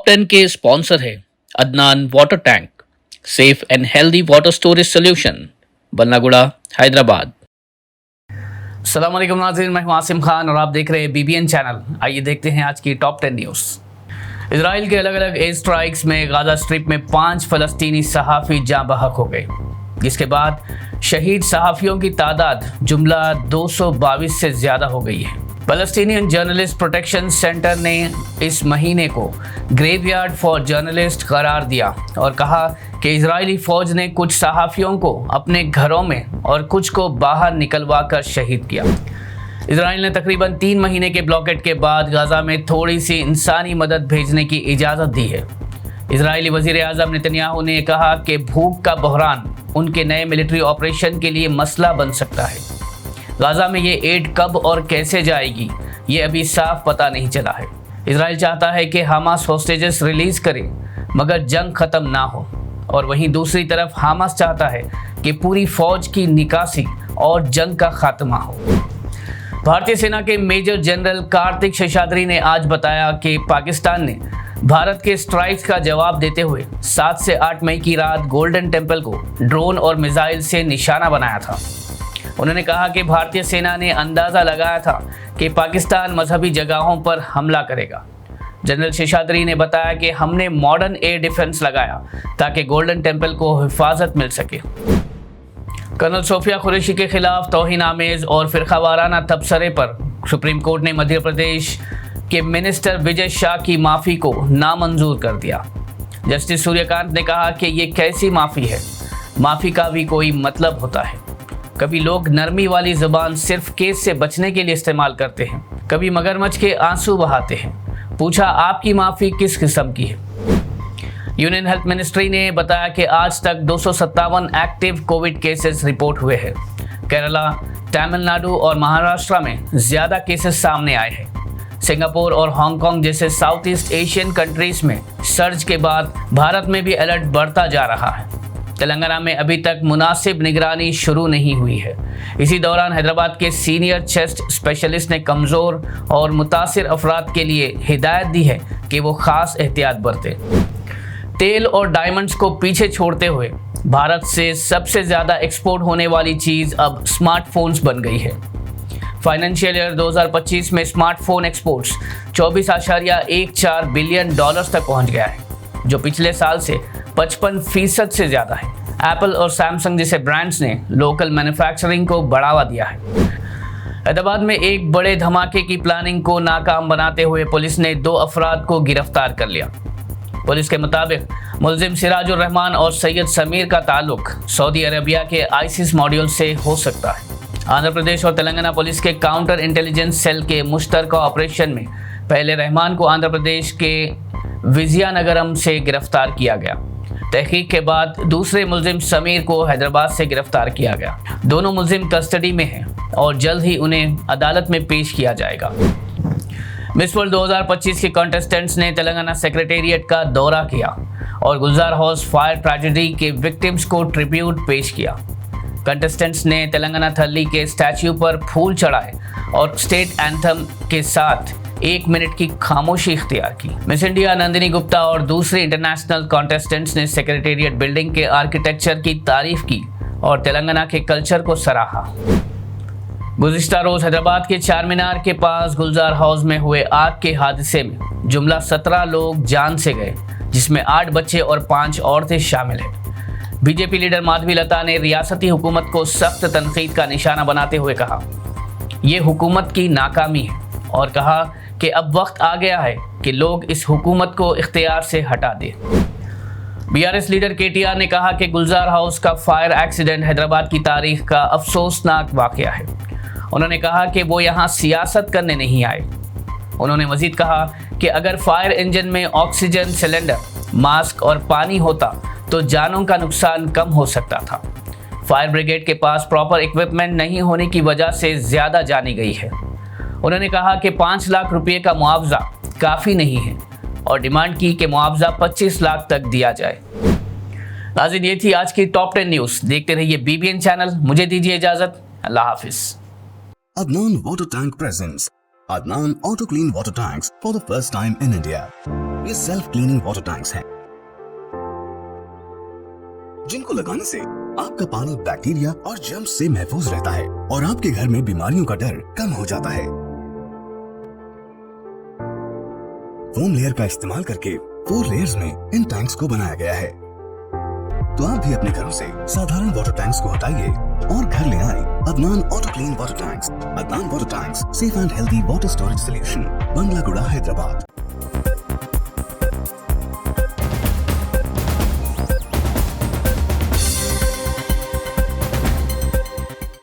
Top 10 के sponsor है Adnan water tank, safe and healthy water storage solution, Ballaguda, Hyderabad. अस्सलाम वालेकुम नाज़रीन, मैं हूं आसिम खान और आप देख रहे हैं BBN चैनल। आइए देखते हैं आज की टॉप 10 न्यूज़। इजराइल के अलग अलग एयर स्ट्राइक्स में गाजा स्ट्रिप में 5 फलस्तीनी सहाफ़ी जाँ बहक हो गए, जिसके बाद शहीद सहाफ़ियों की तादाद जुमला 222 से ज़्यादा हो गई है। पैलेस्टीनियन जर्नलिस्ट प्रोटेक्शन सेंटर ने इस महीने को ग्रेवयार्ड फॉर जर्नलिस्ट करार दिया और कहा कि इजरायली फ़ौज ने कुछ सहाफ़ियों को अपने घरों में और कुछ को बाहर निकलवा कर शहीद किया। इजराइल ने तकरीबन 3 महीने के ब्लॉकेट के बाद गाज़ा में थोड़ी सी इंसानी मदद भेजने की इजाज़त दी है। इजरायली वज़ीर आज़म नेतन्याहू ने कहा कि भूख का बहरान उनके नए मिलिट्री ऑपरेशन के लिए मसला बन सकता है। गाज़ा में ये एड कब और कैसे जाएगी, ये अभी साफ पता नहीं चला है। इजराइल चाहता है कि हमास होस्टेजेस रिलीज़ करे मगर जंग ख़त्म ना हो, और वहीं दूसरी तरफ हमास चाहता है कि पूरी फ़ौज की निकासी और जंग का खात्मा हो। भारतीय सेना के मेजर जनरल कार्तिक शेषाद्री ने आज बताया कि पाकिस्तान ने भारत के स्ट्राइक्स का जवाब देते हुए 7 से 8 मई की रात गोल्डन टेम्पल को ड्रोन और मिसाइल से निशाना बनाया था। उन्होंने कहा कि भारतीय सेना ने अंदाज़ा लगाया था कि पाकिस्तान मजहबी जगहों पर हमला करेगा। जनरल शेषाद्री ने बताया कि हमने मॉडर्न एयर डिफेंस लगाया ताकि गोल्डन टेम्पल को हिफाजत मिल सके। कर्नल सोफिया कुरैशी के खिलाफ तौहीन आमेज और फिरकावाराना तबसरे पर सुप्रीम कोर्ट ने मध्य प्रदेश के मिनिस्टर विजय शाह की माफ़ी को नामंजूर कर दिया। जस्टिस सूर्यकांत ने कहा कि ये कैसी माफ़ी है, माफ़ी का भी कोई मतलब होता है। कभी लोग नरमी वाली ज़ुबान सिर्फ केस से बचने के लिए इस्तेमाल करते हैं, कभी मगरमच्छ के आंसू बहाते हैं। पूछा, आपकी माफ़ी किस किस्म की है? यूनियन हेल्थ मिनिस्ट्री ने बताया कि आज तक 257 एक्टिव कोविड केसेस रिपोर्ट हुए हैं। केरला, तमिलनाडु और महाराष्ट्र में ज़्यादा केसेस सामने आए हैं। सिंगापुर और हांगकांग जैसे साउथ ईस्ट एशियन कंट्रीज में सर्ज के बाद भारत में भी अलर्ट बढ़ता जा रहा है। तेलंगाना में अभी तक मुनासिब निगरानी शुरू नहीं हुई है। इसी दौरान हैदराबाद के सीनियर चेस्ट स्पेशलिस्ट ने कमज़ोर और मुतासिर अफराद के लिए हिदायत दी है कि वो ख़ास एहतियात बरतें। तेल और डायमंड्स को पीछे छोड़ते हुए भारत से सबसे ज़्यादा एक्सपोर्ट होने वाली चीज़ अब स्मार्टफोन्स बन गई है। फाइनेंशियल ईयर 2025 में स्मार्टफोन एक्सपोर्ट्स 24.14 बिलियन डॉलर्स तक पहुंच गया है, जो पिछले साल से 55% से ज़्यादा है। एप्पल और सैमसंग जैसे ब्रांड्स ने लोकल मैन्युफैक्चरिंग को बढ़ावा दिया है। हैदराबाद में एक बड़े धमाके की प्लानिंग को नाकाम बनाते हुए पुलिस ने 2 अफराद को गिरफ्तार कर लिया। पुलिस के मुताबिक मुलजिम सिराजुर रहमान और सैयद समीर का ताल्लुक सऊदी अरबिया के आईसिस मॉड्यूल से हो सकता है। आंध्र प्रदेश और तेलंगाना पुलिस के काउंटर इंटेलिजेंस सेल के मुश्तरका ऑपरेशन में पहले रहमान को आंध्र प्रदेश के विजयनगरम से गिरफ्तार किया गया। तहकीक के बाद दूसरे मुलजिम समीर को हैदराबाद से गिरफ्तार किया गया। दोनों मुलजिम कस्टडी में हैं और जल्द ही उन्हें अदालत में पेश किया जाएगा। मिस वर्ल्ड 2025 के कॉन्टेस्टेंट्स ने तेलंगाना सेक्रेटेरिएट का दौरा किया और गुलजार हाउस फायर ट्रेजेडी के विक्टिम्स को ट्रिब्यूट पेश किया। कंटेस्टेंट्स ने तेलंगाना थल्ली के स्टैच्यू पर फूल चढ़ाए और स्टेट एंथम के साथ 1 मिनट की खामोशी इख्तियार की। मिस इंडिया नंदिनी गुप्ता और दूसरे इंटरनेशनल कॉन्टेस्टेंट्स ने सेक्रेटेरिएट बिल्डिंग के आर्किटेक्चर की तारीफ की और तेलंगाना के कल्चर को सराहा। गुज़िश्ता रोज़ हैदराबाद के चार मीनार के पास गुलजार हाउस में हुए आग के हादसे में जुमला 17 लोग जान से गए, जिसमें 8 बच्चे और 5 औरतें शामिल हैं। बीजेपी लीडर माधवी लता ने रियासती हुकूमत को सख्त तनकीद का निशाना बनाते हुए कहा, ये हुकूमत की नाकामी है, और कहा कि अब वक्त आ गया है कि लोग इस हुकूमत को इख्तियार से हटा दें। बीआरएस लीडर केटीआर ने कहा कि गुलजार हाउस का फायर एक्सीडेंट हैदराबाद की तारीख का अफसोसनाक वाकया है। उन्होंने कहा कि वो यहाँ सियासत करने नहीं आए। उन्होंने मजीद कहा कि अगर फायर इंजन में ऑक्सीजन सिलेंडर, मास्क और पानी होता तो जानों का नुकसान कम हो सकता था। फायर ब्रिगेड के पास प्रॉपर इक्विपमेंट नहीं होने की वजह से ज़्यादा जानी गई है। उन्होंने कहा कि 5 लाख रुपये का मुआवजा काफ़ी नहीं है और डिमांड की कि मुआवजा 25 लाख तक दिया जाए। नाज़रीन, ये थी आज की टॉप 10 न्यूज़। देखते रहिए BBN चैनल। मुझे दीजिए इजाज़त। अल्लाह हाफिज़। Adnan Water Tank presents Adnan Auto Clean Water Tanks for the first time in India. ये सेल्फ क्लीनिंग वाटर टैंक्स हैं जिनको लगाने से आपका पानी बैक्टीरिया और जर्म्स से महफूज रहता है और आपके घर में बीमारियों का डर कम हो जाता है। फोम लेयर का इस्तेमाल करके 4 लेयर्स में इन टैंक्स को बनाया गया है। तो आप भी अपने घरों से साधारण वाटर टैंक्स को हटाइए और घर ले आए Adnan auto clean water tanks. Adnan water tanks, safe and healthy water storage solution, Banglaguda, Hyderabad.